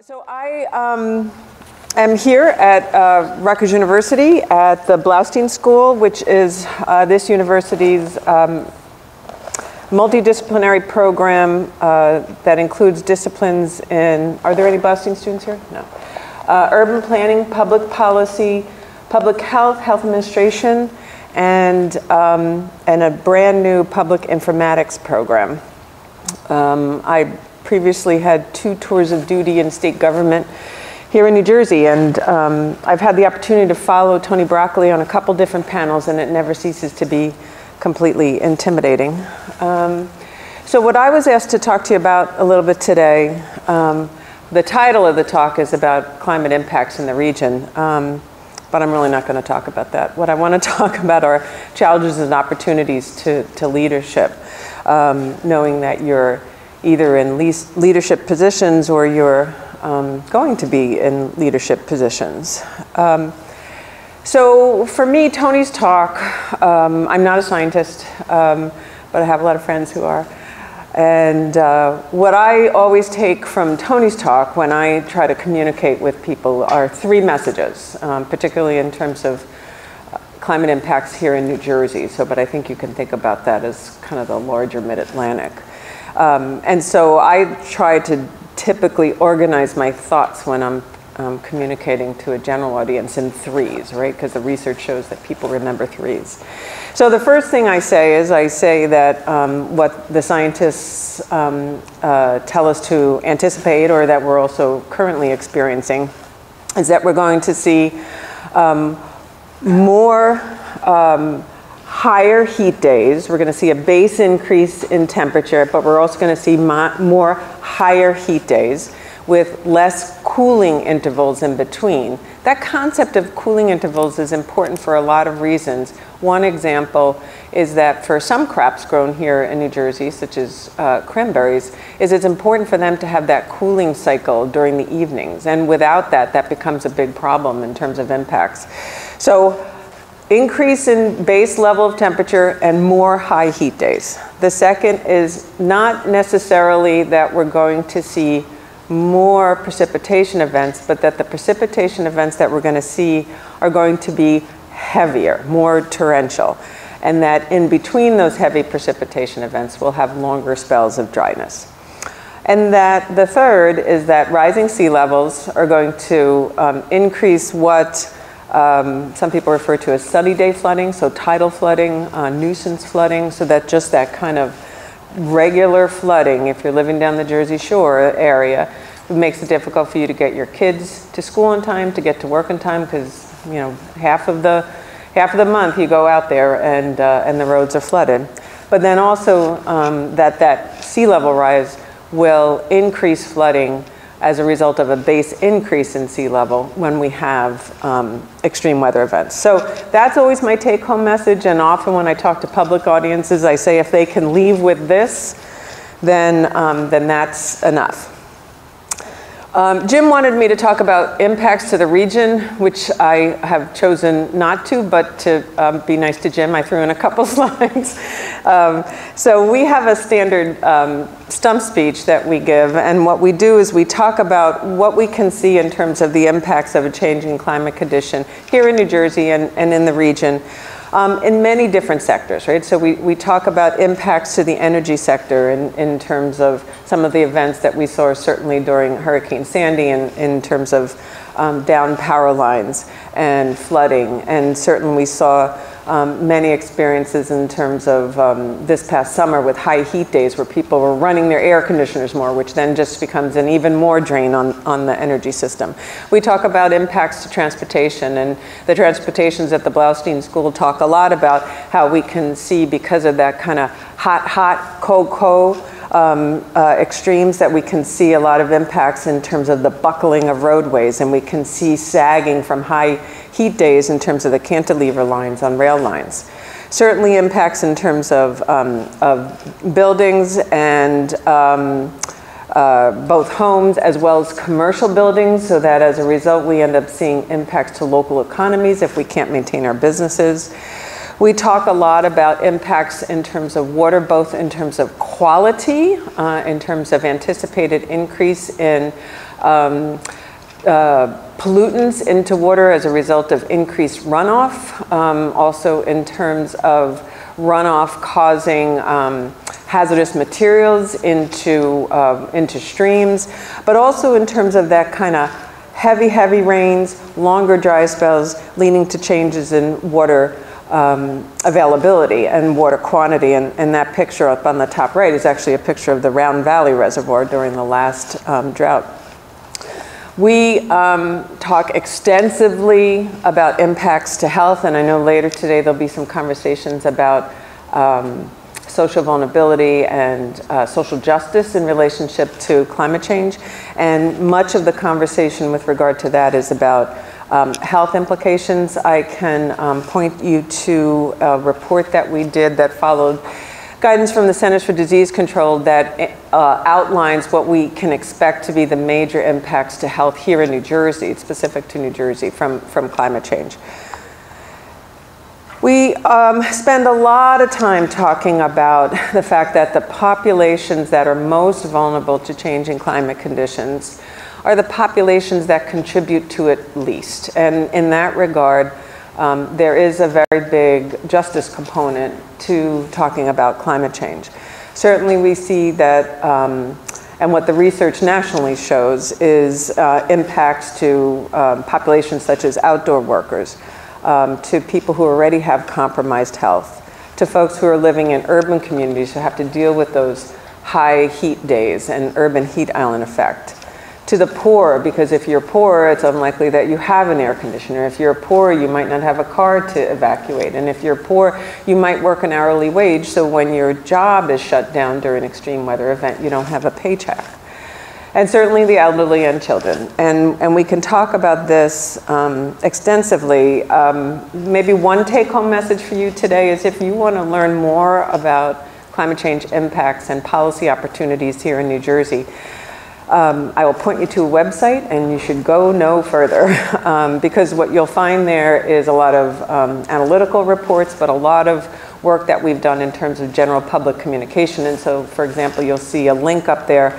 So I am here at Rutgers University at the Blaustein School, which is this university's multidisciplinary program that includes disciplines in, are there any Blaustein students here? No. Urban planning, public policy, public health, health administration, and a brand new public informatics program. I previously had 2 tours of duty in state government here in New Jersey, and I've had the opportunity to follow Tony Broccoli on a couple different panels, and it never ceases to be completely intimidating. So what I was asked to talk to you about a little bit today, the title of the talk is about climate impacts in the region, but I'm really not going to talk about that. What I want to talk about are challenges and opportunities to leadership, knowing that you're either in leadership positions or you're going to be in leadership positions. So for me, Tony's talk, I'm not a scientist, but I have a lot of friends who are. And what I always take from Tony's talk when I try to communicate with people are 3 messages, particularly in terms of climate impacts here in New Jersey. So, but I think you can think about that as kind of the larger mid-Atlantic. And so I try to typically organize my thoughts when I'm communicating to a general audience in 3s, right? Because the research shows that people remember 3s. So the first thing I say is I say that what the scientists tell us to anticipate, or that we're also currently experiencing, is that we're going to see more higher heat days. We're going to see a base increase in temperature, but we're also going to see more higher heat days with less cooling intervals in between. That concept of cooling intervals is important for a lot of reasons. One example is that for some crops grown here in New Jersey, such as cranberries, it's important for them to have that cooling cycle during the evenings. And without that, that becomes a big problem in terms of impacts. So increase in base level of temperature and more high heat days. The second is not necessarily that we're going to see more precipitation events, but that the precipitation events that we're going to see are going to be heavier, more torrential, and that in between those heavy precipitation events we'll have longer spells of dryness. And that the third is that rising sea levels are going to increase what some people refer to as sunny day flooding, so tidal flooding, nuisance flooding, so that just that kind of regular flooding, if you're living down the Jersey Shore area, it makes it difficult for you to get your kids to school on time, to get to work on time, because you know half of the month you go out there and the roads are flooded. But then also that sea level rise will increase flooding as a result of a base increase in sea level when we have extreme weather events. So that's always my take-home message, and often when I talk to public audiences, I say if they can leave with this, then that's enough. Jim wanted me to talk about impacts to the region, which I have chosen not to, but to be nice to Jim, I threw in a couple slides. So we have a standard stump speech that we give, and what we do is we talk about what we can see in terms of the impacts of a changing climate condition here in New Jersey and in the region. In many different sectors, right? So we talk about impacts to the energy sector in terms of some of the events that we saw certainly during Hurricane Sandy in terms of down power lines and flooding. And certainly we saw many experiences in terms of this past summer with high heat days where people were running their air conditioners more, which then just becomes an even more drain on the energy system. We talk about impacts to transportation, and the transportations at the Blaustein School talk a lot about how we can see, because of that kind of hot, cold extremes, that we can see a lot of impacts in terms of the buckling of roadways, and we can see sagging from high heat days in terms of the cantilever lines on rail lines. Certainly impacts in terms of buildings and both homes as well as commercial buildings, so that as a result we end up seeing impacts to local economies if we can't maintain our businesses. We talk a lot about impacts in terms of water, both in terms of quality, in terms of anticipated increase in pollutants into water as a result of increased runoff, also in terms of runoff causing hazardous materials into streams, but also in terms of that kind of heavy rains, longer dry spells, leading to changes in water availability and water quantity. And that picture up on the top right is actually a picture of the Round Valley Reservoir during the last drought. We talk extensively about impacts to health, and I know later today there'll be some conversations about social vulnerability and social justice in relationship to climate change. And much of the conversation with regard to that is about health implications. I can point you to a report that we did that followed guidance from the Centers for Disease Control that outlines what we can expect to be the major impacts to health here in New Jersey. It's specific to New Jersey from climate change. We spend a lot of time talking about the fact that the populations that are most vulnerable to changing climate conditions are the populations that contribute to it least. And in that regard, there is a very big justice component to talking about climate change. Certainly we see that, and what the research nationally shows is impacts to populations such as outdoor workers, to people who already have compromised health, to folks who are living in urban communities who have to deal with those high heat days and urban heat island effect, to the poor, because if you're poor, it's unlikely that you have an air conditioner. If you're poor, you might not have a car to evacuate. And if you're poor, you might work an hourly wage, so when your job is shut down during an extreme weather event, you don't have a paycheck. And certainly the elderly and children. And we can talk about this extensively. Maybe one take-home message for you today is if you want to learn more about climate change impacts and policy opportunities here in New Jersey, I will point you to a website, and you should go no further because what you'll find there is a lot of analytical reports, but a lot of work that we've done in terms of general public communication. And so, for example, you'll see a link up there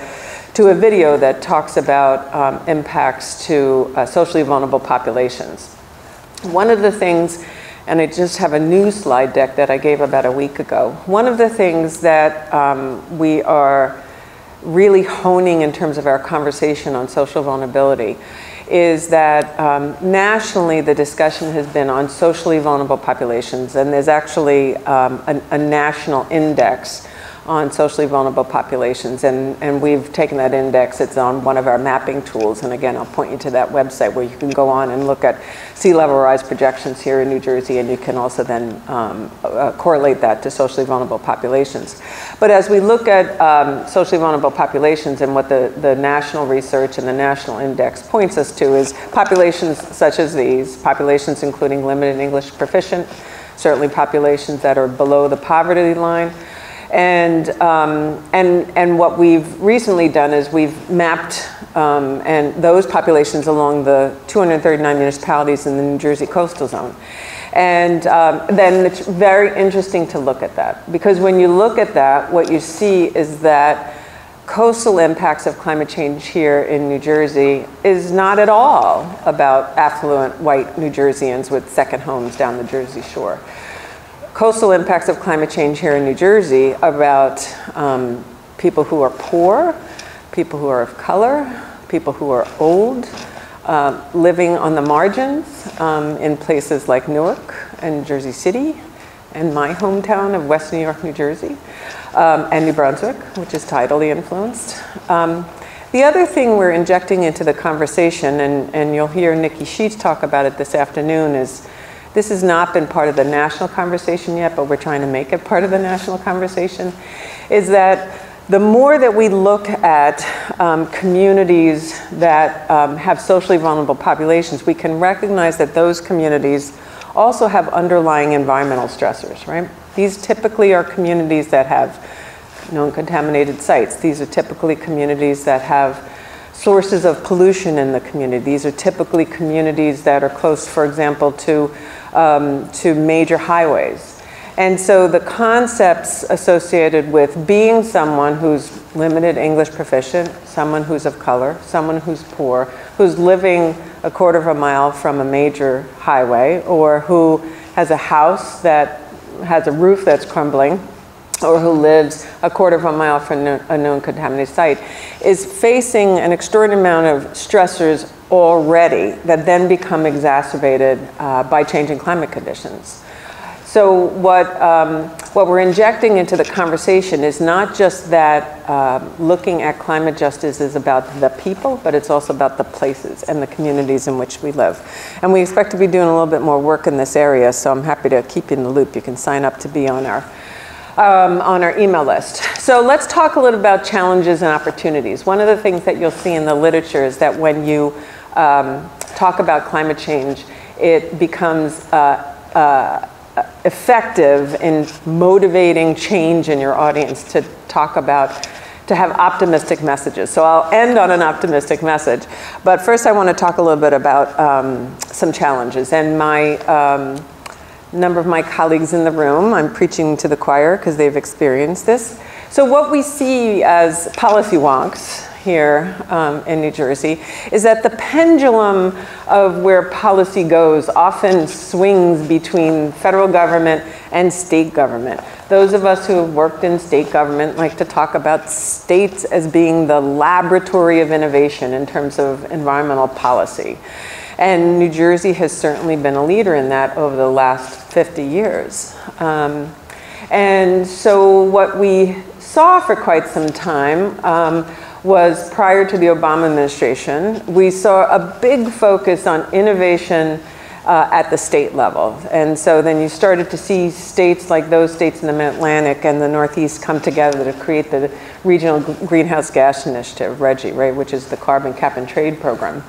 to a video that talks about impacts to socially vulnerable populations. One of the things, and I just have a new slide deck that I gave about a week ago, one of the things that we are really honing in terms of our conversation on social vulnerability is that nationally the discussion has been on socially vulnerable populations, and there's actually a national index on socially vulnerable populations, and we've taken that index. It's on one of our mapping tools, and again I'll point you to that website where you can go on and look at sea level rise projections here in New Jersey, and you can also then correlate that to socially vulnerable populations. But as we look at socially vulnerable populations, and what the national research and the national index points us to is populations such as these, populations including limited English proficient, certainly populations that are below the poverty line. And what we've recently done is we've mapped and those populations along the 239 municipalities in the New Jersey coastal zone. And then it's very interesting to look at that, because when you look at that, what you see is that coastal impacts of climate change here in New Jersey is not at all about affluent white New Jerseyans with second homes down the Jersey Shore. Coastal impacts of climate change here in New Jersey about people who are poor, people who are of color, people who are old, living on the margins in places like Newark and Jersey City, and my hometown of West New York, New Jersey, and New Brunswick, which is tidally influenced. The other thing we're injecting into the conversation, and you'll hear Nikki Sheets talk about it this afternoon, is this has not been part of the national conversation yet, but we're trying to make it part of the national conversation, is that the more that we look at communities that have socially vulnerable populations, we can recognize that those communities also have underlying environmental stressors, right? These typically are communities that have known contaminated sites. These are typically communities that have sources of pollution in the community. These are typically communities that are close, for example, to major highways. And so the concepts associated with being someone who's limited English proficient, someone who's of color, someone who's poor, who's living a quarter of a mile from a major highway, or who has a house that has a roof that's crumbling, or who lives a quarter of a mile from a known contaminated site, is facing an extraordinary amount of stressors already that then become exacerbated by changing climate conditions. So what we're injecting into the conversation is not just that looking at climate justice is about the people, but it's also about the places and the communities in which we live. And we expect to be doing a little bit more work in this area, so I'm happy to keep you in the loop. You can sign up to be on our email list. So let's talk a little about challenges and opportunities. One of the things that you'll see in the literature is that when you talk about climate change, it becomes effective in motivating change in your audience to talk about, to have optimistic messages. So I'll end on an optimistic message. But first I want to talk a little bit about some challenges. And number of my colleagues in the room, I'm preaching to the choir because they've experienced this. So what we see as policy wonks here in New Jersey is that the pendulum of where policy goes often swings between federal government and state government. Those of us who have worked in state government like to talk about states as being the laboratory of innovation in terms of environmental policy. And New Jersey has certainly been a leader in that over the last 50 years. And so what we saw for quite some time was prior to the Obama administration, we saw a big focus on innovation at the state level. And so then you started to see states like those states in the Mid-Atlantic and the Northeast come together to create the Regional Greenhouse Gas Initiative, RGGI, right, which is the carbon cap and trade program.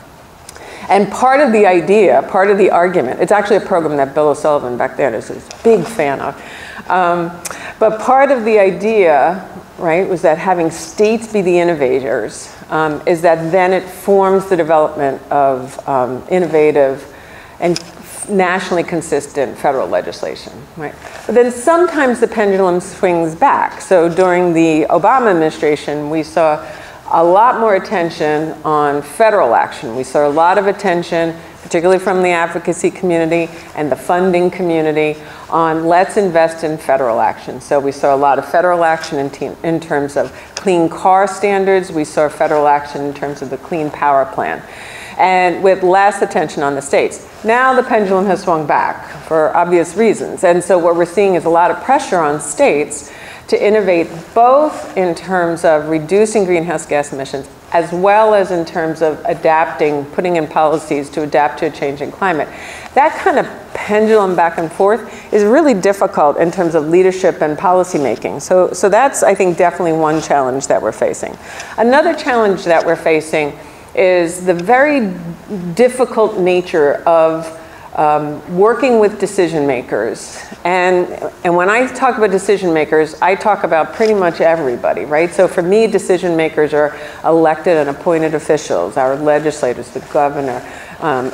And part of the idea, part of the argument, it's actually a program that Bill O'Sullivan back then is a big fan of. But part of the idea, right, was that having states be the innovators is that then it forms the development of innovative and nationally consistent federal legislation, right? But then sometimes the pendulum swings back. So during the Obama administration, we saw a lot more attention on federal action. We saw a lot of attention, particularly from the advocacy community and the funding community, on let's invest in federal action. So we saw a lot of federal action in terms of clean car standards. We saw federal action in terms of the Clean Power Plan, and with less attention on the states. Now the pendulum has swung back for obvious reasons. And so what we're seeing is a lot of pressure on states to innovate both in terms of reducing greenhouse gas emissions as well as in terms of adapting, putting in policies to adapt to a changing climate. That kind of pendulum back and forth is really difficult in terms of leadership and policy making. So that's, I think, definitely one challenge that we're facing. Another challenge that we're facing is the very difficult nature of working with decision makers. And when I talk about decision makers, I talk about pretty much everybody, right? So for me, decision makers are elected and appointed officials, our legislators, the governor,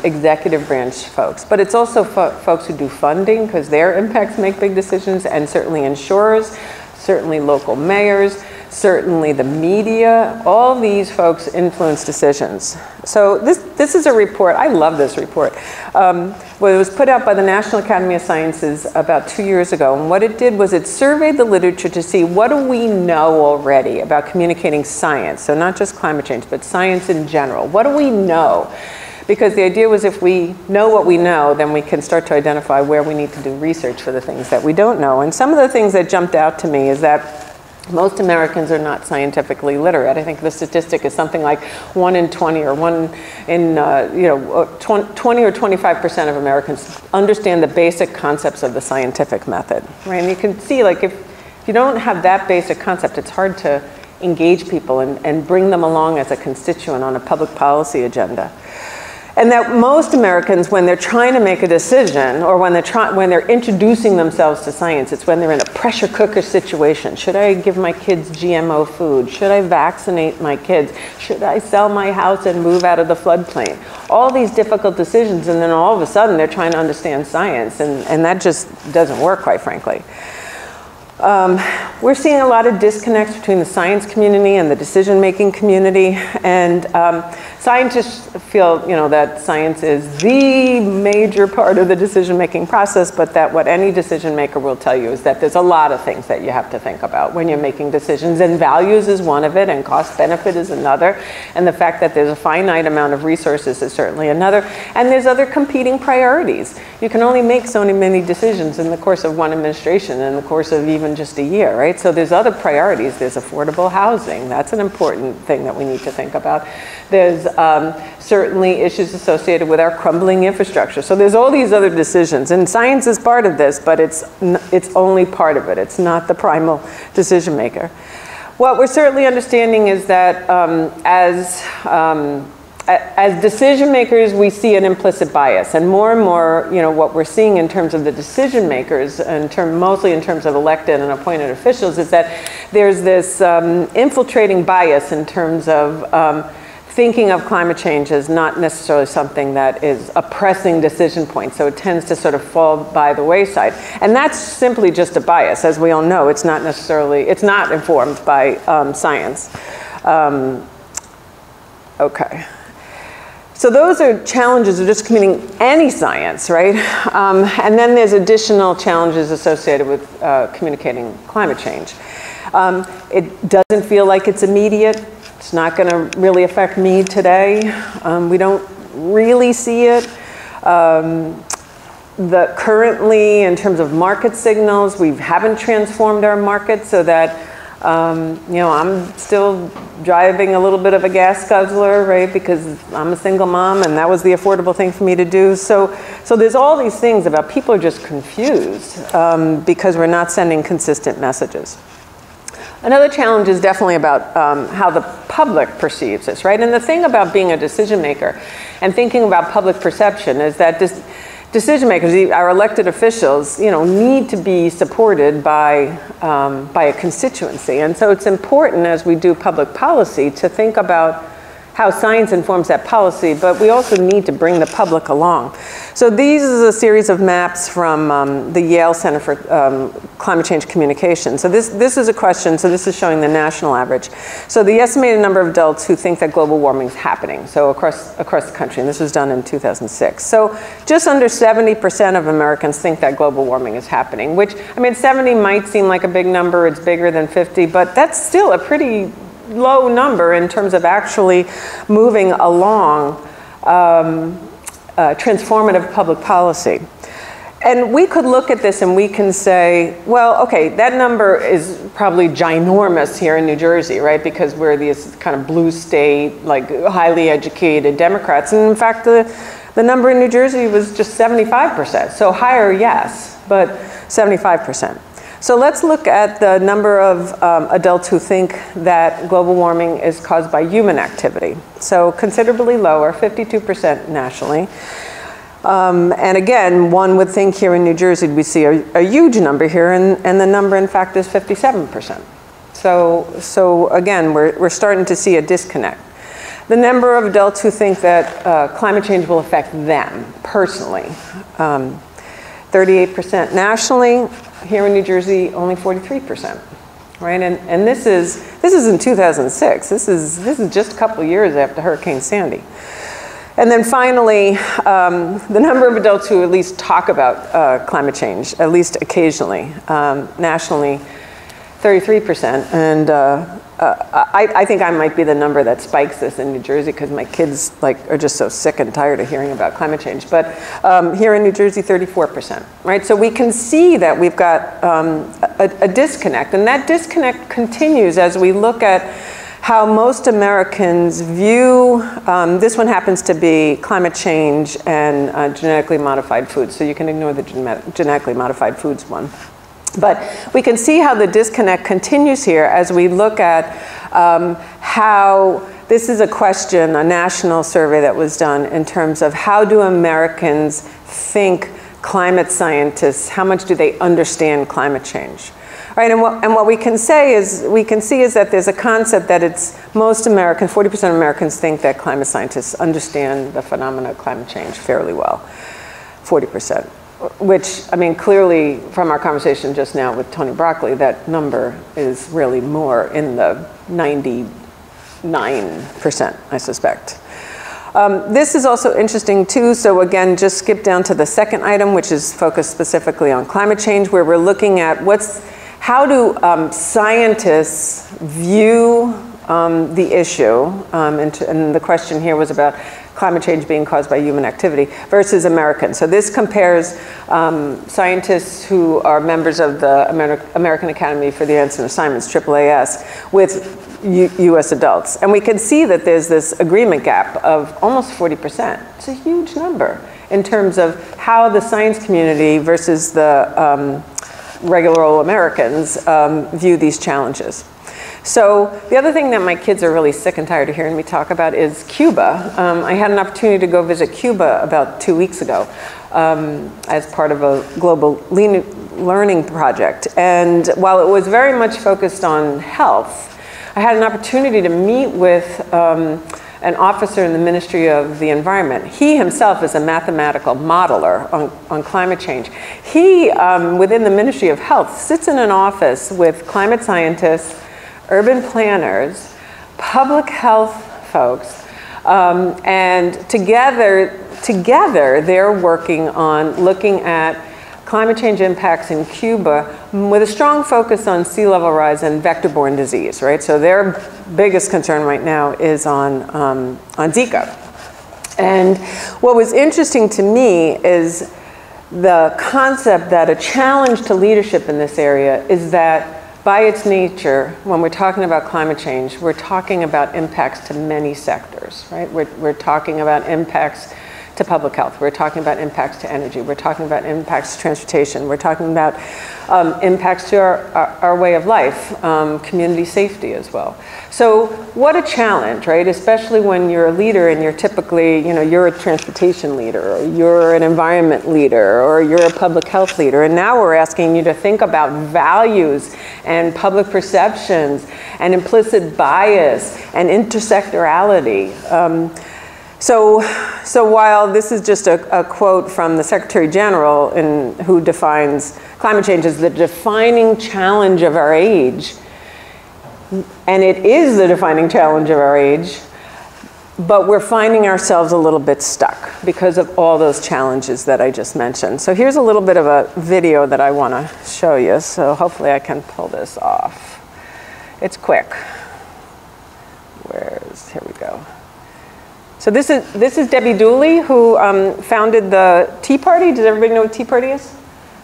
executive branch folks. But it's also folks who do funding, because their impacts make big decisions, and certainly insurers, certainly local mayors, certainly the media. All these folks influence decisions. So this is a report, I love this report. Well, it was put out by the National Academy of Sciences about 2 years ago, and what it did was it surveyed the literature to see what do we know already about communicating science, so not just climate change, but science in general. What do we know? Because the idea was if we know what we know, then we can start to identify where we need to do research for the things that we don't know. And some of the things that jumped out to me is that most Americans are not scientifically literate. I think the statistic is something like 1 in 20 or 1 in 20 or 25% of Americans understand the basic concepts of the scientific method, right? And you can see, like, if you don't have that basic concept, it's hard to engage people and bring them along as a constituent on a public policy agenda. And that most Americans, when they're trying to make a decision, or when they're introducing themselves to science, it's when they're in a pressure cooker situation. Should I give my kids GMO food? Should I vaccinate my kids? Should I sell my house and move out of the floodplain? All these difficult decisions, and then all of a sudden they're trying to understand science, and that just doesn't work, quite frankly. We're seeing a lot of disconnects between the science community and the decision-making community, and scientists feel, that science is the major part of the decision-making process, but that what any decision maker will tell you is that there's a lot of things that you have to think about when you're making decisions, and values is one of it, and cost-benefit is another, and the fact that there's a finite amount of resources is certainly another, and there's other competing priorities. You can only make so many decisions in the course of one administration, in the course of even just a year, right? So there's other priorities. There's affordable housing. That's an important thing that we need to think about. There's certainly issues associated with our crumbling infrastructure. So there's all these other decisions, and science is part of this, but it's only part of it. It's not the primal decision maker. What we're certainly understanding is that as decision makers, we see an implicit bias, and more, what we're seeing in terms of the decision makers, mostly in terms of elected and appointed officials, is that there's this infiltrating bias in terms of thinking of climate change as not necessarily something that is a pressing decision point, so it tends to sort of fall by the wayside. And that's simply just a bias. As we all know, it's not informed by science. Okay. So those are challenges of just committing any science, right? And then there's additional challenges associated with communicating climate change. It doesn't feel like it's immediate. It's not going to really affect me today. We don't really see it. Currently, in terms of market signals, we haven't transformed our market so that I'm still driving a little bit of a gas guzzler, right? Because I'm a single mom, and that was the affordable thing for me to do. So there's all these things about people are just confused because we're not sending consistent messages. Another challenge is definitely about how the public perceives this, right? And the thing about being a decision maker and thinking about public perception is that decision makers, our elected officials, need to be supported by a constituency. And so it's important as we do public policy to think about how science informs that policy, but we also need to bring the public along. So these is a series of maps from the Yale Center for Climate Change Communication. So this is a question, so this is showing the national average. So the estimated number of adults who think that global warming is happening, so across the country, and this was done in 2006. So just under 70% of Americans think that global warming is happening, which, 70 might seem like a big number, it's bigger than 50, but that's still a pretty low number in terms of actually moving along transformative public policy. And we could look at this and we can say, well, okay, that number is probably ginormous here in New Jersey, right? Because we're this kind of blue state, like highly educated Democrats. And in fact, the number in New Jersey was just 75%. So higher, yes, but 75%. So let's look at the number of adults who think that global warming is caused by human activity. So considerably lower, 52% nationally. And again, one would think here in New Jersey we see a huge number here, and the number in fact is 57%. So again, we're starting to see a disconnect. The number of adults who think that climate change will affect them personally, 38% nationally. Here in New Jersey, only 43%, right? And this is in 2006. This is just a couple of years after Hurricane Sandy. And then finally, the number of adults who at least talk about climate change, at least occasionally, nationally, 33%. And I think I might be the number that spikes this in New Jersey because my kids are just so sick and tired of hearing about climate change. But here in New Jersey, 34%, right? So we can see that we've got a disconnect, and that disconnect continues as we look at how most Americans view, this one happens to be climate change and genetically modified foods, so you can ignore the genetically modified foods one. But we can see how the disconnect continues here as we look at how this is a question, a national survey that was done in terms of how do Americans think climate scientists, how much do they understand climate change? Right, and what we can say is, that there's a concept that it's most Americans, 40% of Americans think that climate scientists understand the phenomena of climate change fairly well, 40%. Which, I mean, clearly from our conversation just now with Tony Broccoli, that number is really more in the 99%, I suspect. This is also interesting too, so again, just skip down to the second item, which is focused specifically on climate change, where we're looking at how do scientists view the issue, and the question here was about climate change being caused by human activity versus Americans. So this compares scientists who are members of the American Academy for the Arts and Sciences, AAAS, with US adults. And we can see that there's this agreement gap of almost 40%. It's a huge number in terms of how the science community versus the regular old Americans view these challenges. So the other thing that my kids are really sick and tired of hearing me talk about is Cuba. I had an opportunity to go visit Cuba about 2 weeks ago as part of a global learning project. And while it was very much focused on health, I had an opportunity to meet with an officer in the Ministry of the Environment. He himself is a mathematical modeler on climate change. He, within the Ministry of Health, sits in an office with climate scientists, urban planners, public health folks, and together they're working on looking at climate change impacts in Cuba with a strong focus on sea level rise and vector-borne disease, right? So their biggest concern right now is on Zika. And what was interesting to me is the concept that a challenge to leadership in this area is that by its nature, when we're talking about climate change, we're talking about impacts to many sectors, right? We're talking about impacts to public health. We're talking about impacts to energy. We're talking about impacts to transportation. We're talking about impacts to our way of life, community safety as well. So what a challenge, right? Especially when you're a leader and you're typically, you're a transportation leader, or you're an environment leader, or you're a public health leader. And now we're asking you to think about values and public perceptions and implicit bias and intersectorality. So while this is just a quote from the Secretary General who defines climate change as the defining challenge of our age, and it is the defining challenge of our age, but we're finding ourselves a little bit stuck because of all those challenges that I just mentioned. So here's a little bit of a video that I want to show you, so hopefully I can pull this off. It's quick. Here we go. So this is Debbie Dooley, who founded the Tea Party. Does everybody know what Tea Party is?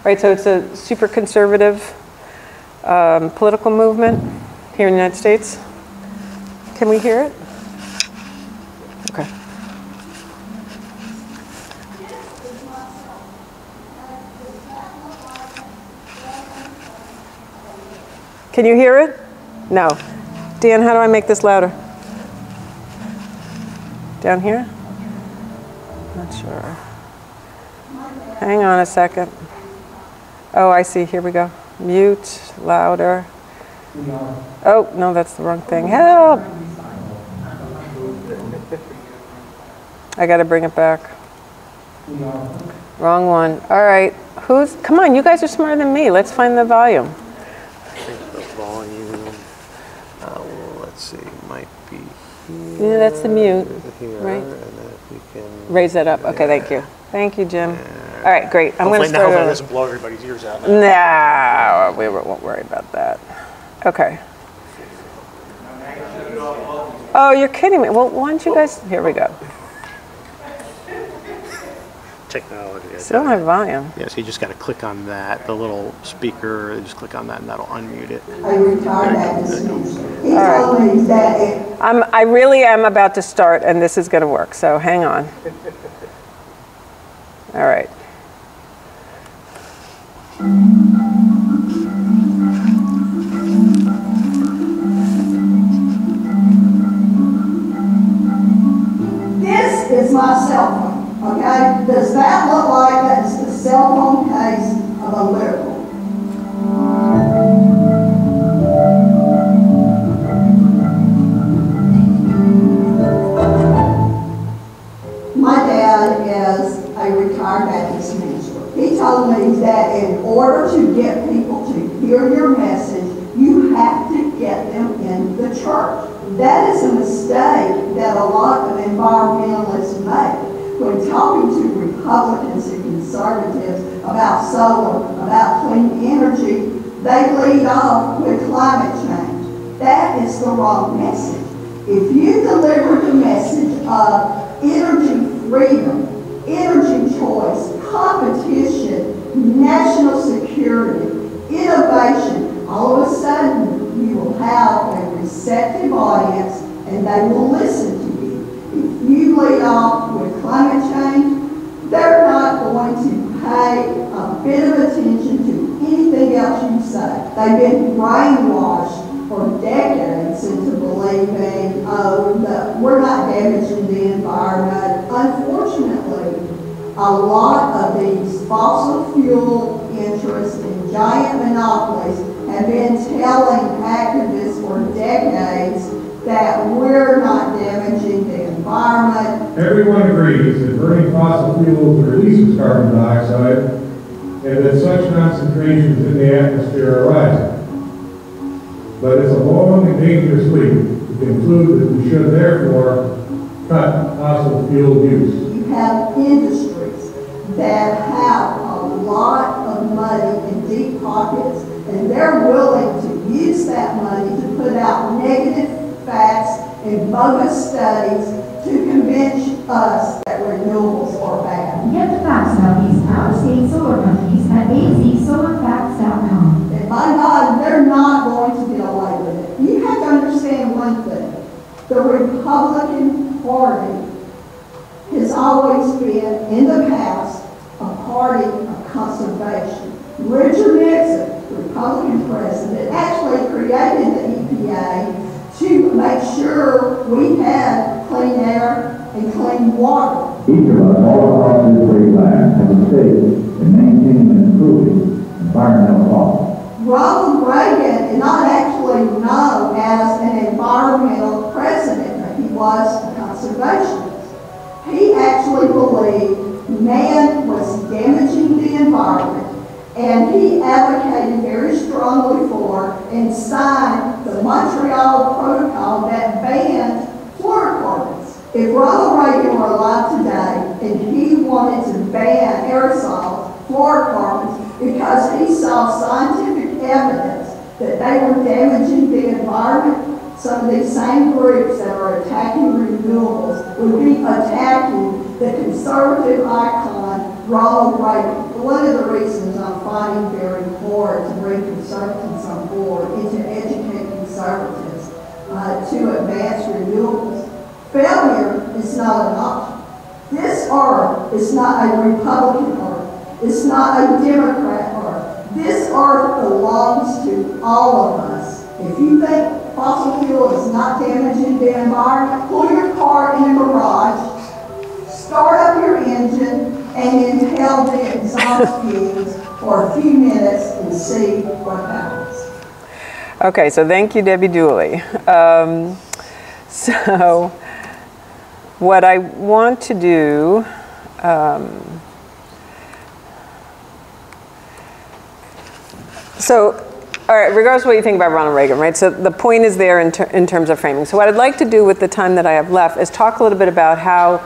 Right, so it's a super conservative political movement here in the United States. Can we hear it? Okay. Can you hear it? No. Dan, how do I make this louder? Down here? Not sure. Hang on a second. Oh, I see. Here we go. Mute, louder. Oh, no, that's the wrong thing. Help! I got to bring it back. Wrong one. All right. Come on, you guys are smarter than me. Let's find the volume. I think the volume, let's see, might be here. Yeah, that's the mute. Here, right? And then if we can raise that up. Okay, thank you. Thank you, Jim. All right, great. I'm going to start. Hopefully, doesn't blow everybody's ears out. No, we won't worry about that. Okay. Oh, you're kidding me. Well, why don't you guys? Here we go. technology. Still don't have volume. Yeah, so you just got to click on that, the little speaker, just click on that and that'll unmute it. All right. I really am about to start and this is going to work, so hang on. All right. my cell phone, okay? Does that look like that's the cell phone case of a liberal? My dad is a retired Baptist minister. He told me that in order to get people to hear your message, you have to get them in the church. That is a mistake that a lot of environmentalists make. When talking to Republicans and conservatives about solar, about clean energy, they lead off with climate change. That is the wrong message. If you deliver the message of energy freedom, energy choice, competition, national security, innovation, all of a sudden you will have a receptive audience and they will listen to you. If you lead off with climate change, they're not going to pay a bit of attention to anything else you say. They've been brainwashed for decades into believing, that we're not damaging the environment. Unfortunately, a lot of these fossil fuel interests and giant monopolies have been telling activists for decades that we're not damaging the environment. Everyone agrees that burning fossil fuels releases carbon dioxide and that such concentrations in the atmosphere are rising. But it's a long and dangerous leap to conclude that we should therefore cut fossil fuel use. You have industries that have a lot of money in deep pockets, and they're willing to use that money to put out negative facts and bogus studies to convince us that renewables are bad. Get the facts about these out-of-state solar companies at azsolarfacts.com. And by God, they're not going to get away with it. You have to understand one thing. The Republican Party has always been, in the past, a party of conservation. Richard Nixon, the Republican president, actually created the EPA to make sure we had clean air and clean water. Each of us all across this great land has a stake in maintaining and improving environmental quality. Ronald Reagan is not actually known as an environmental president, but he was a conservationist. He actually believed man was damaging the environment, and he advocated very strongly for and signed the Montreal Protocol that banned fluorocarbons. If Ronald Reagan were alive today and he wanted to ban aerosols, fluorocarbons, because he saw scientific evidence that they were damaging the environment, some of these same groups that are attacking renewables would be attacking the conservative icon, Ronald Reagan. One of the reasons I'm fighting very hard to bring conservatives on board is to educate conservatives to advance renewables. Failure is not an option. This earth is not a Republican earth. It's not a Democrat earth. This earth belongs to all of us. If you think fossil fuel is not damaging the environment, pull your car in the garage, start up your engine, and inhale the exhaust fumes for a few minutes and see what happens. Okay, so thank you, Debbie Dooley. So what I want to do, all right, regardless of what you think about Ronald Reagan, right? So the point is there in terms of framing. So what I'd like to do with the time that I have left is talk a little bit about how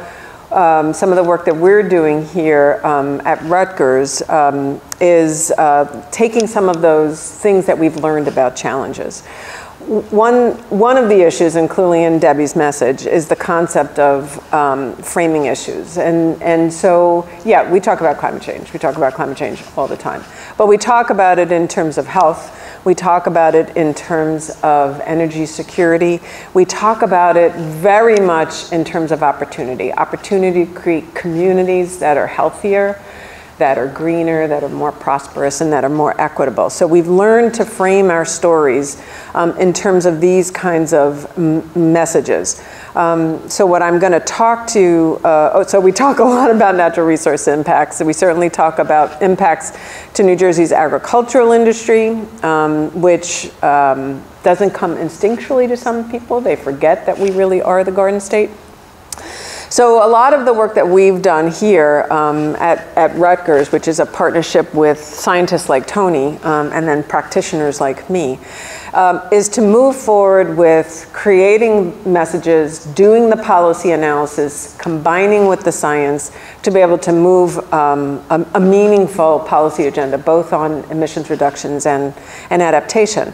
some of the work that we're doing here at Rutgers is taking some of those things that we've learned about challenges. One of the issues, and clearly in Debbie's message, is the concept of framing issues. And so, yeah, we talk about climate change. We talk about climate change all the time. But we talk about it in terms of health. We talk about it in terms of energy security. We talk about it very much in terms of opportunity. Opportunity to create communities that are healthier, that are greener, that are more prosperous, and that are more equitable. So we've learned to frame our stories in terms of these kinds of messages. So what I'm going to talk to, so we talk a lot about natural resource impacts. So we certainly talk about impacts to New Jersey's agricultural industry, which doesn't come instinctually to some people. They forget that we really are the Garden State. So a lot of the work that we've done here at Rutgers, which is a partnership with scientists like Tony and then practitioners like me, is to move forward with creating messages, doing the policy analysis, combining with the science to be able to move a meaningful policy agenda, both on emissions reductions and adaptation.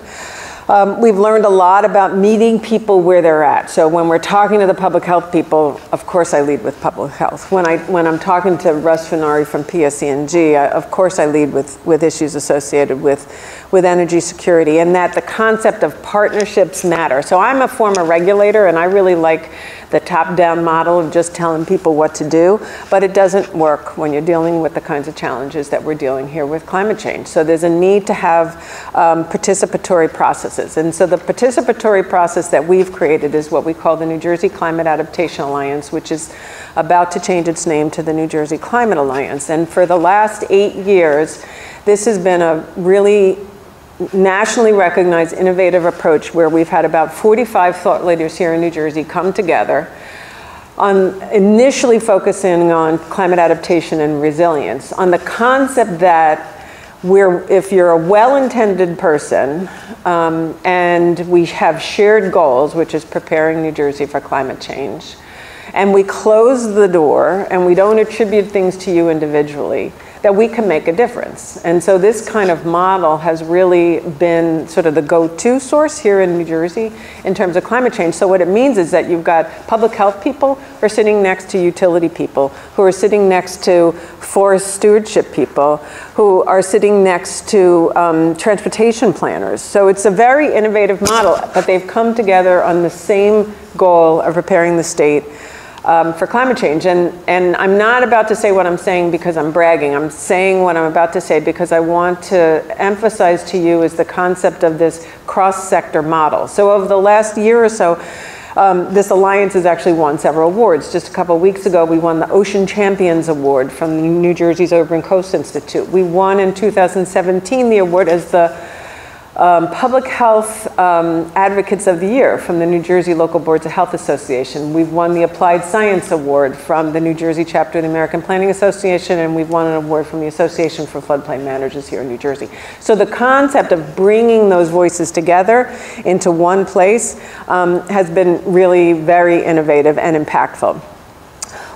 We've learned a lot about meeting people where they're at. So when we're talking to the public health people, of course I lead with public health. When I'm talking to Russ Finari from PSC&G, of course I lead with issues associated with energy security, and that the concept of partnerships matter. So I'm a former regulator, and I really like the top-down model of just telling people what to do, but it doesn't work when you're dealing with the kinds of challenges that we're dealing here with climate change. So there's a need to have participatory processes. And so the participatory process that we've created is what we call the New Jersey Climate Adaptation Alliance, which is about to change its name to the New Jersey Climate Alliance. And for the last 8 years, this has been a really nationally recognized innovative approach where we've had about 45 thought leaders here in New Jersey come together on initially focusing on climate adaptation and resilience, on the concept that if you're a well-intended person and we have shared goals, which is preparing New Jersey for climate change, and we close the door and we don't attribute things to you individually, that we can make a difference. And so this kind of model has really been sort of the go-to source here in New Jersey in terms of climate change. So what it means is that you've got public health people who are sitting next to utility people, who are sitting next to forest stewardship people, who are sitting next to transportation planners. So it's a very innovative model, but they've come together on the same goal of preparing the state for climate change. And I'm not about to say what I'm saying because I'm bragging. I'm saying what I'm about to say because I want to emphasize to you is the concept of this cross-sector model. So over the last year or so, this alliance has actually won several awards. Just a couple of weeks ago, we won the Ocean Champions Award from New Jersey's Open Coast Institute. We won in 2017 the award as the Public Health Advocates of the Year from the New Jersey Local Boards of Health Association. We've won the Applied Science Award from the New Jersey chapter of the American Planning Association, and we've won an award from the Association for Floodplain Managers here in New Jersey. So the concept of bringing those voices together into one place has been really very innovative and impactful.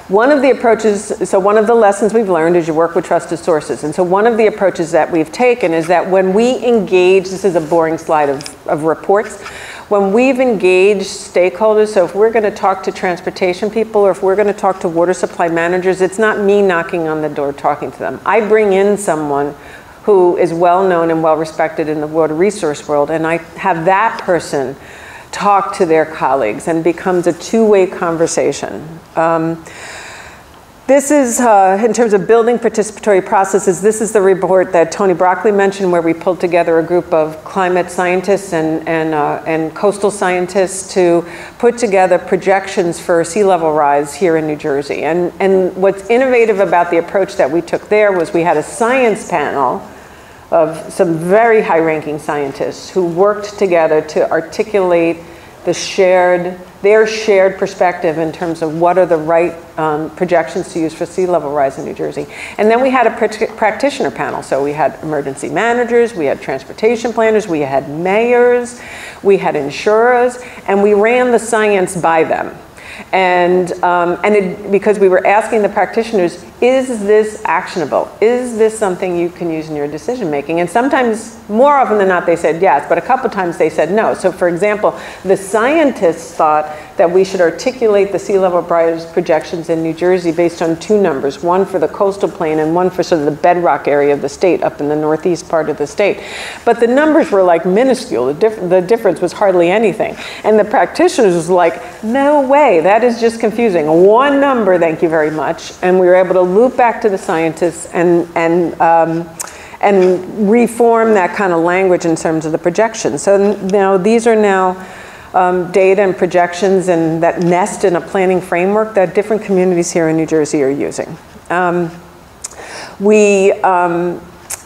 One of the approaches, so one of the lessons we've learned is you work with trusted sources. And so one of the approaches that we've taken is that when we engage, this is a boring slide of reports, when we've engaged stakeholders, so if we're going to talk to transportation people or if we're going to talk to water supply managers, it's not me knocking on the door talking to them. I bring in someone who is well known and well respected in the water resource world, and I have that person talk to their colleagues and becomes a two-way conversation. This is, in terms of building participatory processes, this is the report that Tony Broccoli mentioned where we pulled together a group of climate scientists and coastal scientists to put together projections for sea level rise here in New Jersey. And what's innovative about the approach that we took there was we had a science panel of some very high-ranking scientists who worked together to articulate their shared perspective in terms of what are the right projections to use for sea level rise in New Jersey. And then we had a practitioner panel. So we had emergency managers, we had transportation planners, we had mayors, we had insurers, and we ran the science by them. And because we were asking the practitioners, is this actionable? Is this something you can use in your decision making? And sometimes, more often than not, they said yes, but a couple times they said no. So for example, the scientists thought that we should articulate the sea level rise projections in New Jersey based on two numbers, one for the coastal plain and one for sort of the bedrock area of the state up in the northeast part of the state. But the numbers were like minuscule. The difference was hardly anything. And the practitioners was like, no way. okay, that is just confusing. One number, thank you very much. And we were able to loop back to the scientists and reform that kind of language in terms of the projections. So now these are now data and projections and that nest in a planning framework that different communities here in New Jersey are using.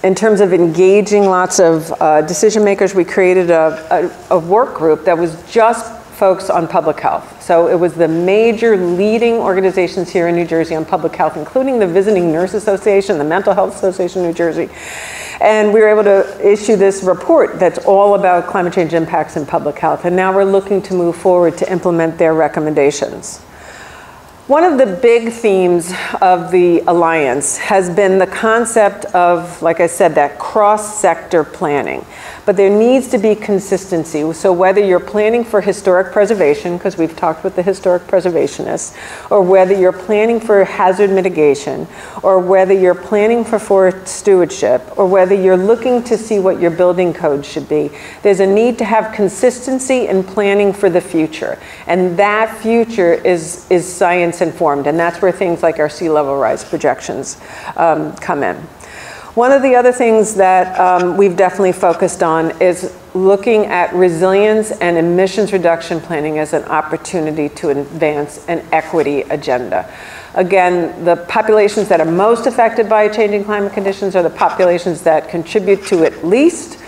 In terms of engaging lots of decision makers, we created a work group that was just focused on public health. So it was the major leading organizations here in New Jersey on public health, including the Visiting Nurse Association, the Mental Health Association of New Jersey. And we were able to issue this report that's all about climate change impacts in public health. And now we're looking to move forward to implement their recommendations. One of the big themes of the Alliance has been the concept of, like I said, that cross-sector planning. But there needs to be consistency. So whether you're planning for historic preservation, because we've talked with the historic preservationists, or whether you're planning for hazard mitigation, or whether you're planning for forest stewardship, or whether you're looking to see what your building code should be, there's a need to have consistency in planning for the future. And that future is science informed, and that's where things like our sea level rise projections come in. One of the other things that we've definitely focused on is looking at resilience and emissions reduction planning as an opportunity to advance an equity agenda. Again, the populations that are most affected by changing climate conditions are the populations that contribute to it least.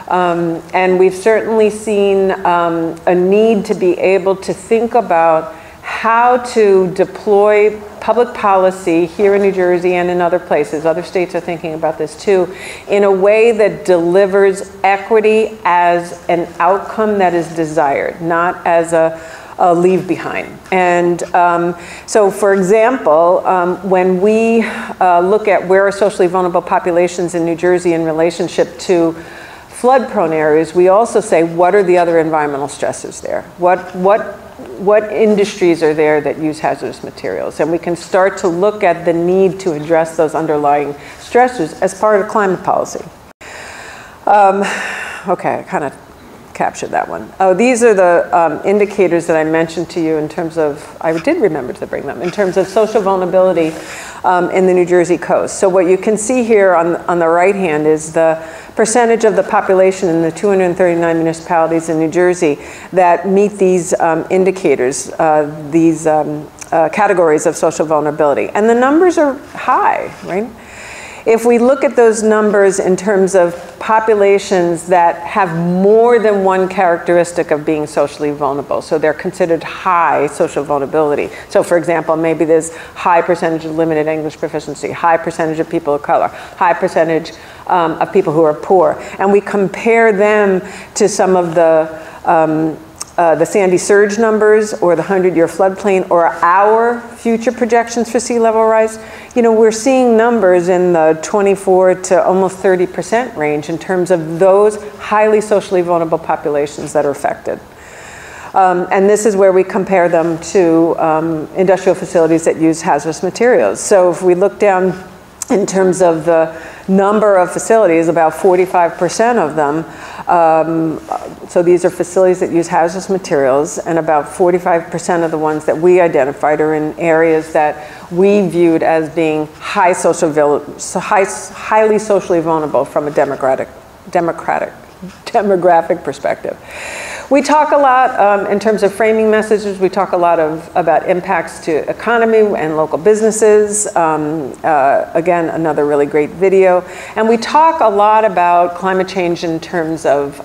And we've certainly seen a need to be able to think about how to deploy public policy here in New Jersey and in other places, other states are thinking about this too, in a way that delivers equity as an outcome that is desired, not as a leave behind. And so for example, when we look at where are socially vulnerable populations in New Jersey in relationship to flood-prone areas, we also say, what are the other environmental stressors there? What industries are there that use hazardous materials? And we can start to look at the need to address those underlying stressors as part of climate policy. Okay, I kind of captured that one. Oh, these are the indicators that I mentioned to you in terms of, I did remember to bring them, in terms of social vulnerability in the New Jersey coast. So what you can see here on the right hand is the percentage of the population in the 239 municipalities in New Jersey that meet these indicators, these categories of social vulnerability. And the numbers are high, right? If we look at those numbers in terms of populations that have more than one characteristic of being socially vulnerable, so they're considered high social vulnerability. So for example, maybe there's high percentage of limited English proficiency, high percentage of people of color, high percentage of people who are poor. And we compare them to some of the Sandy surge numbers or the 100-year floodplain or our future projections for sea level rise, you know, we're seeing numbers in the 24 to almost 30% range in terms of those highly socially vulnerable populations that are affected. And this is where we compare them to industrial facilities that use hazardous materials. So if we look down in terms of the number of facilities, about 45% of them, so these are facilities that use hazardous materials, and about 45% of the ones that we identified are in areas that we viewed as being highly socially vulnerable from a demographic perspective. We talk a lot in terms of framing messages. We talk a lot about impacts to economy and local businesses. Again, another really great video. And we talk a lot about climate change in terms of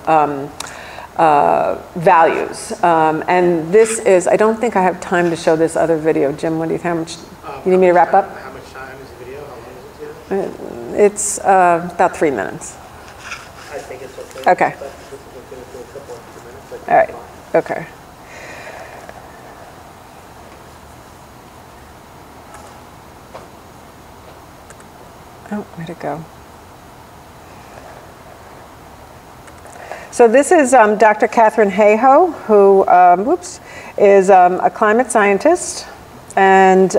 values. And this is, I don't think I have time to show this other video. Jim, what do you think? How much, you need me to wrap up? How much time is the video? How long is it? It's about 3 minutes. I think it's okay. Okay. All right, okay. Oh, where'd it go? So this is Dr. Katharine Hayhoe, who is a climate scientist and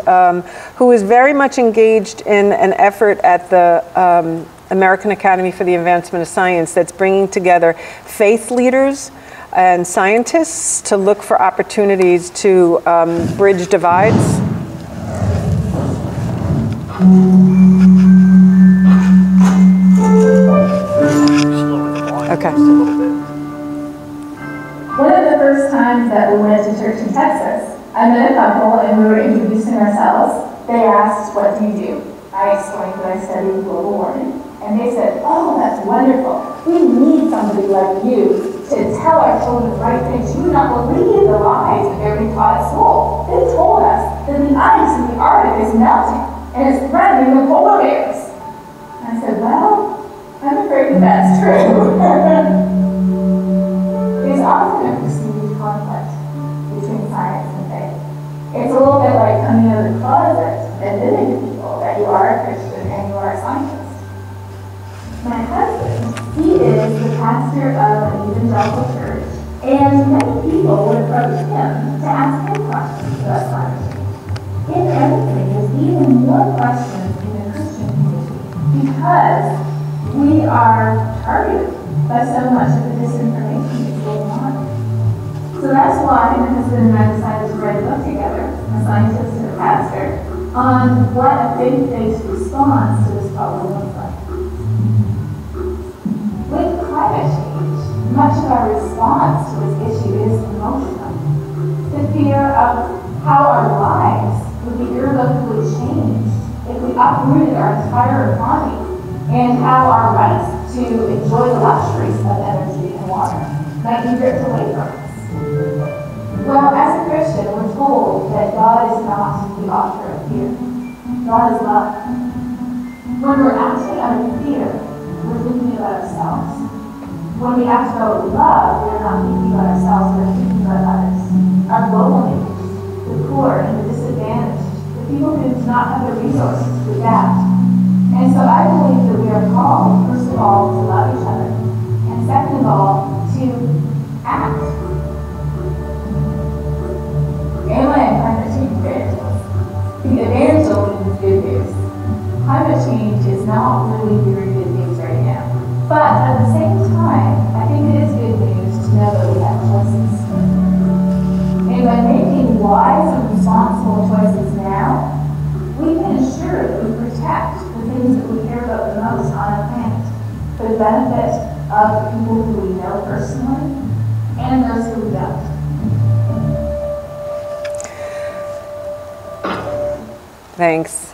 who is very much engaged in an effort at the American Academy for the Advancement of Science that's bringing together faith leaders, and scientists to look for opportunities to bridge divides. Okay. One of the first times that we went to church in Texas, I met a couple and we were introducing ourselves. They asked, "What do you do?" I explained that I study global warming. And they said, "Oh, that's wonderful. We need somebody like you to tell our children the right things. You would not believe the lies that they're being taught at school. They told us that the ice in the Arctic is melting and is threatening the polar bears." And I said, "Well, I'm afraid that that's true." There's often a perceived conflict between science and faith. It's a little bit like coming out of the closet and admitting to people that you are a Christian and you are a scientist. My husband, he is the pastor of an evangelical church, and many people would approach him to ask him questions about climate change. If anything, there's even more questions in the Christian community because we are targeted by so much of the disinformation that's going on. So that's why my husband and I decided to write a book together, a scientist and a pastor, on what a faith-based response to this problem looks like. With climate change, much of our response to this issue is emotional. The fear of how our lives would be irrevocably changed if we uprooted our entire economy, and how our rights to enjoy the luxuries of energy and water might be ripped away from us. Well, as a Christian, we're told that God is not the author of fear. God is love. When we're acting out of fear, we're thinking about ourselves. When we act out of love, we're not thinking about ourselves, we're thinking about others. Our global neighbors, the poor and the disadvantaged, the people who do not have the resources to adapt. And so I believe that we are called, first of all, to love each other, and second of all, to act. A&WMA and climate change evangelism. The evangelism is good news. Climate change is not really very good news right now. But at the same time, I think it is good news to know that we have choices. And by making wise and responsible choices now, we can ensure that we protect the things that we care about the most on our planet for the benefit of the people who we know personally and those who we don't. Thanks.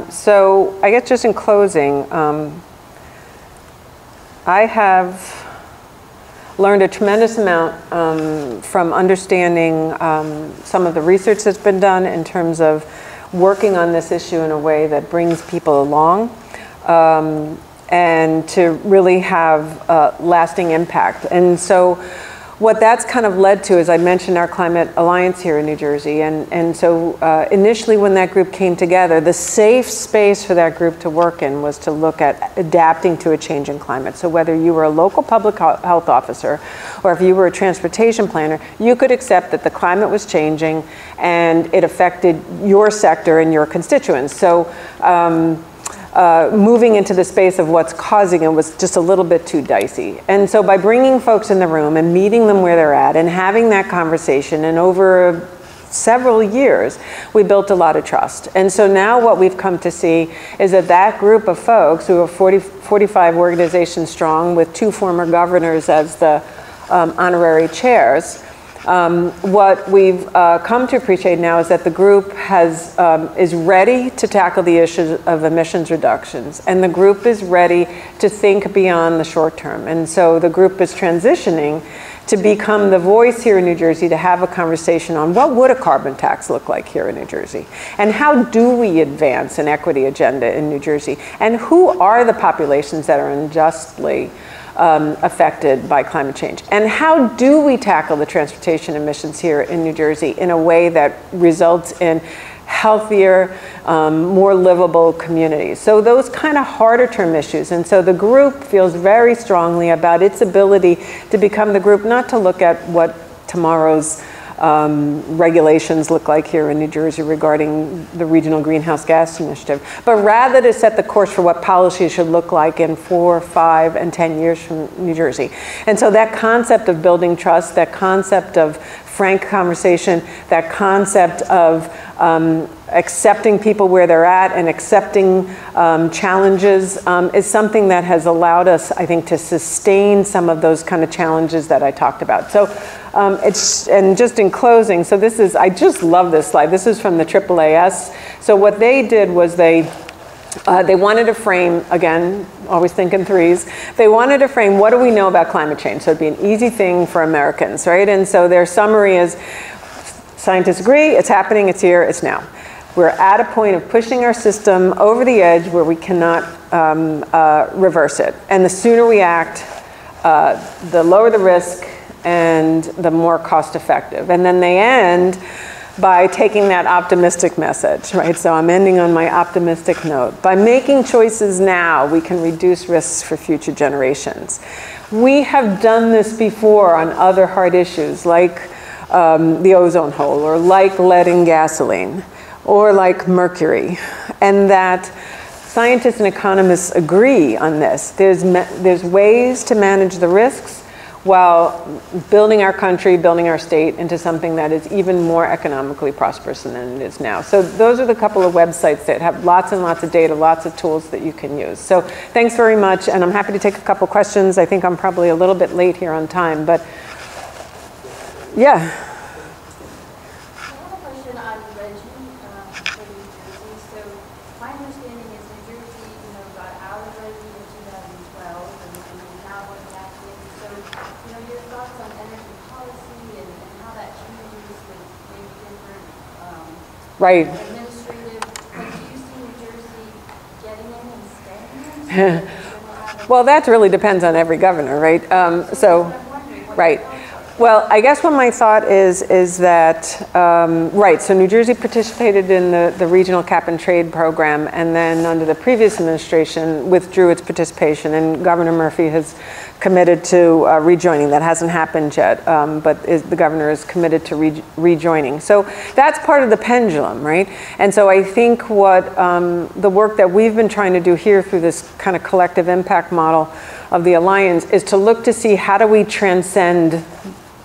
So I guess just in closing, I have learned a tremendous amount from understanding some of the research that's been done in terms of working on this issue in a way that brings people along and to really have lasting impact. And so what that's kind of led to is, I mentioned our Climate Alliance here in New Jersey. And so initially when that group came together, the safe space for that group to work in was to look at adapting to a changing climate. So whether you were a local public health officer or if you were a transportation planner, you could accept that the climate was changing and it affected your sector and your constituents. So moving into the space of what's causing it was just a little bit too dicey. And so by bringing folks in the room and meeting them where they're at and having that conversation, and over several years, we built a lot of trust. And so now what we've come to see is that that group of folks who are 45 organizations strong with 2 former governors as the honorary chairs, what we've come to appreciate now is that the group is ready to tackle the issues of emissions reductions, and the group is ready to think beyond the short term. And so the group is transitioning to become the voice here in New Jersey to have a conversation on what would a carbon tax look like here in New Jersey, and how do we advance an equity agenda in New Jersey, and who are the populations that are unjustly affected by climate change, and how do we tackle the transportation emissions here in New Jersey in a way that results in healthier, more livable communities. So those kind of harder term issues. And so the group feels very strongly about its ability to become the group, not to look at what tomorrow's regulations look like here in New Jersey regarding the Regional Greenhouse Gas Initiative, but rather to set the course for what policy should look like in 4, 5, and 10 years from New Jersey. And so that concept of building trust, that concept of frank conversation, that concept of accepting people where they're at and accepting challenges is something that has allowed us, I think, to sustain some of those kind of challenges that I talked about. So and just in closing, so this is, I just love this slide. This is from the AAAS. So what they did was they wanted to frame, again, always thinking threes, they wanted to frame what do we know about climate change? So it'd be an easy thing for Americans, right? And so their summary is, scientists agree, it's happening, it's here, it's now. We're at a point of pushing our system over the edge where we cannot reverse it. And the sooner we act, the lower the risk and the more cost effective. And then they end by taking that optimistic message, right? So I'm ending on my optimistic note. By making choices now, we can reduce risks for future generations. We have done this before on other hard issues like the ozone hole, or like lead in gasoline, or like mercury, and that scientists and economists agree on this. There's ways to manage the risks while building our country, building our state into something that is even more economically prosperous than it is now. So those are the couple of websites that have lots and lots of data, lots of tools that you can use. So thanks very much, and I'm happy to take a couple questions. I think I'm probably a little bit late here on time, but yeah. Right. Administrative, like, do you see New Jersey getting in and staying in? Well, that really depends on every governor, right? Right. Well, I guess what my thought is that, right, so New Jersey participated in the regional cap and trade program, and then under the previous administration withdrew its participation, and Governor Murphy has committed to rejoining. That hasn't happened yet, but the governor is committed to rejoining. So that's part of the pendulum, right? And so I think what the work that we've been trying to do here through this kind of collective impact model of the Alliance is to look to see how do we transcend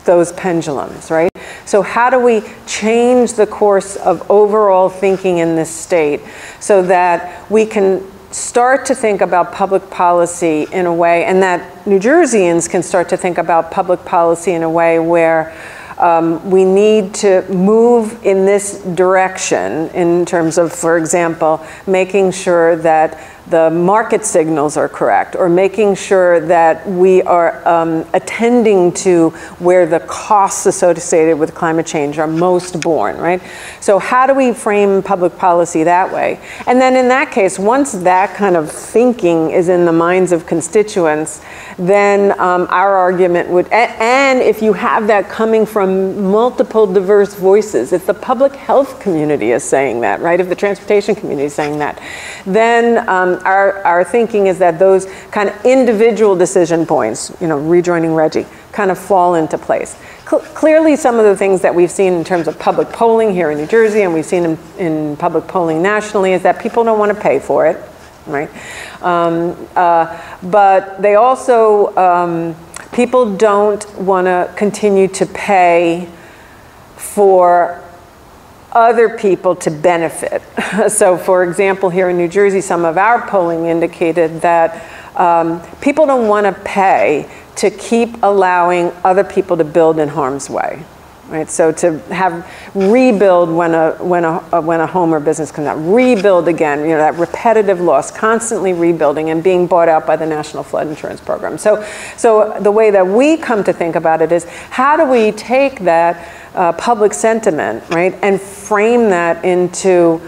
those pendulums, right? So how do we change the course of overall thinking in this state so that we can start to think about public policy in a way, and that New Jerseyans can start to think about public policy in a way where we need to move in this direction in terms of, for example, making sure that the market signals are correct, or making sure that we are attending to where the costs associated with climate change are most borne, right? So how do we frame public policy that way? And then in that case, once that kind of thinking is in the minds of constituents, then our argument would, and if you have that coming from multiple diverse voices, if the public health community is saying that, right, if the transportation community is saying that, then our thinking is that those kind of individual decision points, you know, rejoining Reggie, kind of fall into place. Clearly, some of the things that we've seen in terms of public polling here in New Jersey, and we've seen in public polling nationally, is that people don't want to pay for it, right? But they also, people don't want to continue to pay for other people to benefit. So for example, here in New Jersey, some of our polling indicated that people don't want to pay to keep allowing other people to build in harm's way, right? So to have rebuild when a home or business comes out, rebuild again, you know, that repetitive loss, constantly rebuilding and being bought out by the National Flood Insurance Program. So the way that we come to think about it is, how do we take that public sentiment, right, and frame that into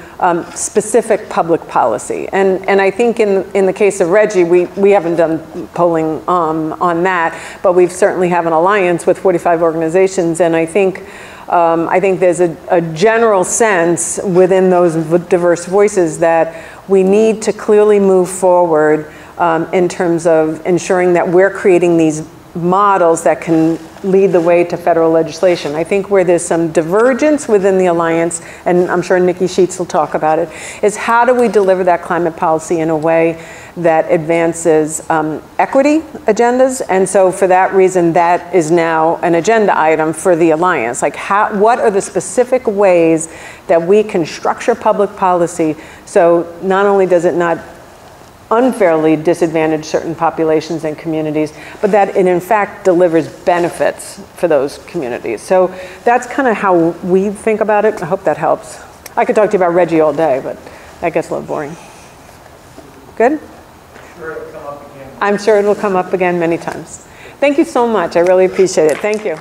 specific public policy? And I think in the case of Reggie, we haven't done polling on that, but we certainly have an alliance with 45 organizations, and I think there's a general sense within those diverse voices that we need to clearly move forward in terms of ensuring that we're creating these models that can lead the way to federal legislation. I think where there's some divergence within the Alliance, and I'm sure Nikki Sheets will talk about it, is how do we deliver that climate policy in a way that advances equity agendas? And so for that reason, that is now an agenda item for the Alliance. Like what are the specific ways that we can structure public policy so not only does it not unfairly disadvantage certain populations and communities, but that it in fact delivers benefits for those communities. So that's kind of how we think about it. I hope that helps. I could talk to you about Reggie all day, but that gets a little boring. Good? I'm sure it'll come up again many times. Thank you so much. I really appreciate it. Thank you.